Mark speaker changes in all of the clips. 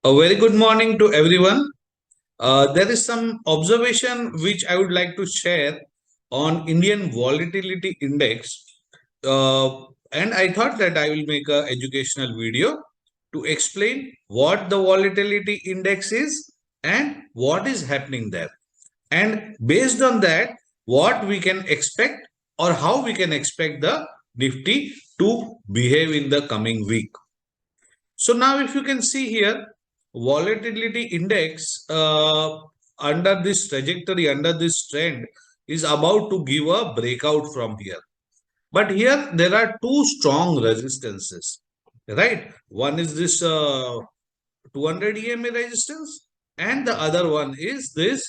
Speaker 1: A very good morning to everyone. There is some observation which I would like to share on Indian Volatility Index. And I thought that I will make a educational video to explain what the Volatility Index is and what is happening there. And based on that, what we can expect or how we can expect the Nifty to behave in the coming week. So now if you can see here, volatility index under this trajectory, under this trend is about to give a breakout from here. But here there are two strong resistances, right? One is this 200 EMA resistance and the other one is this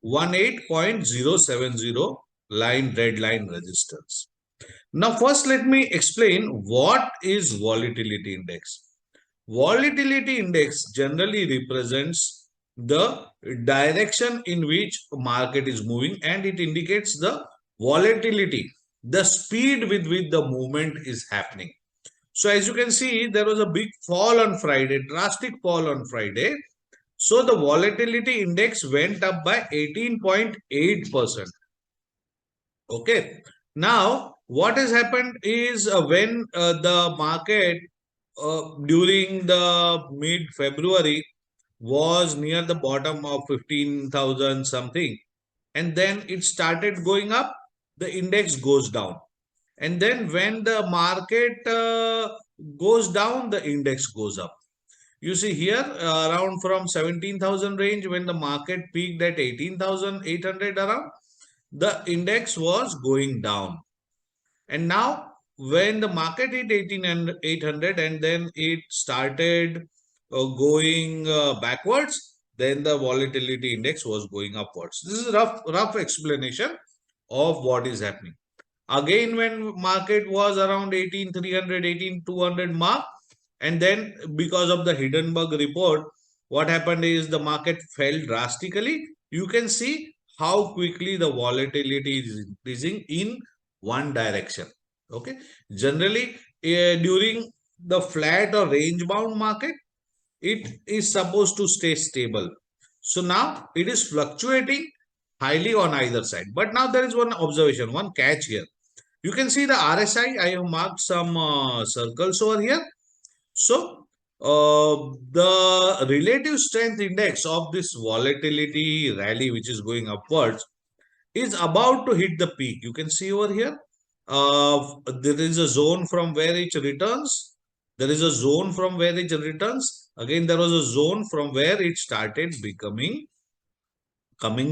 Speaker 1: 18.070 line red line resistance. Now first let me explain what is volatility index. Volatility index generally represents the direction in which market is moving and it indicates the volatility, the speed with which the movement is happening. So as you can see, there was a big fall on Friday, drastic fall on Friday. So the volatility index went up by 18.8%. Okay. Now, what has happened is when the market during the mid-February was near the bottom of 15,000 something, and then it started going up, the index goes down. And then when the market goes down, the index goes up. You see here around from 17,000 range when the market peaked at 18,800 around, the index was going down. And now when the market hit 18,800 and then it started going backwards, then the volatility index was going upwards. This is a rough explanation of what is happening. Again, when market was around 18,300, 18,200 mark, and then because of the Hindenburg report, what happened is the market fell drastically. You can see how quickly the volatility is increasing in one direction. Okay. Generally, during the flat or range bound market, it is supposed to stay stable. So now it is fluctuating highly on either side. But now there is one observation, one catch here. You can see the RSI. I have marked some circles over here. So the relative strength index of this volatility rally, which is going upwards, is about to hit the peak. You can see over here. There is a zone from where it returns. There is a zone from where it returns. Again, there was a zone from where it started coming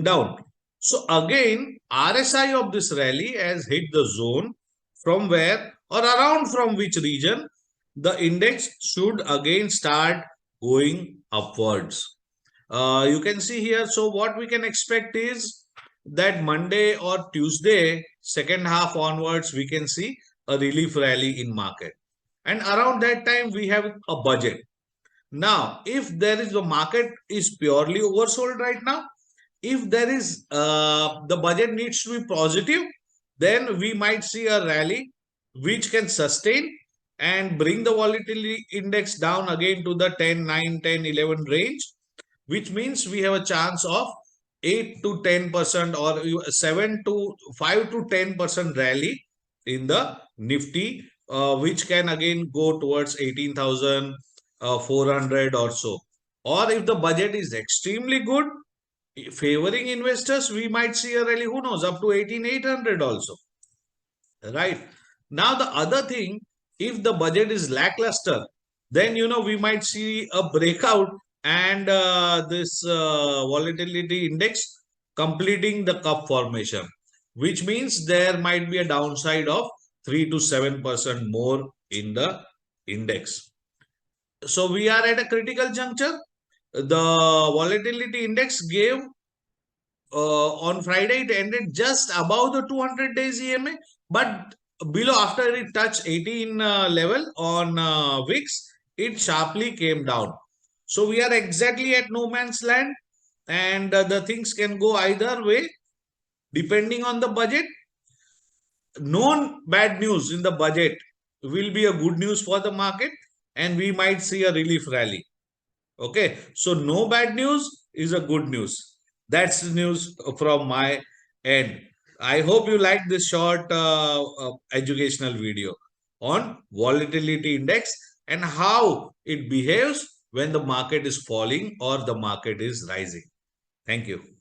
Speaker 1: down. So again, RSI of this rally has hit the zone from where or around from which region the index should again start going upwards. You can see here. So what we can expect is that Monday or Tuesday, second half onwards, we can see a relief rally in market. And around that time, we have a budget. Now, if there is the market is purely oversold right now, if there is the budget needs to be positive, then we might see a rally which can sustain and bring the volatility index down again to the 10, 9, 10, 11 range, which means we have a chance of 8 to 10% or 7 to 5 to 10% rally in the Nifty, which can again go towards 18,400 or so. Or if the budget is extremely good, favoring investors, we might see a rally, who knows, up to 18,800 also. Right. Now, the other thing, if the budget is lackluster, then, we might see a breakout and this volatility index completing the cup formation, which means there might be a downside of 3 to 7% more in the index. So we are at a critical juncture. The volatility index gave on Friday, it ended just above the 200 days EMA, but below after it touched 18 level on VIX, it sharply came down. So we are exactly at no man's land and the things can go either way depending on the budget. Known bad news in the budget will be a good news for the market and we might see a relief rally. Okay, so no bad news is a good news. That's the news from my end. I hope you like this short educational video on volatility index and how it behaves when the market is falling or the market is rising. Thank you.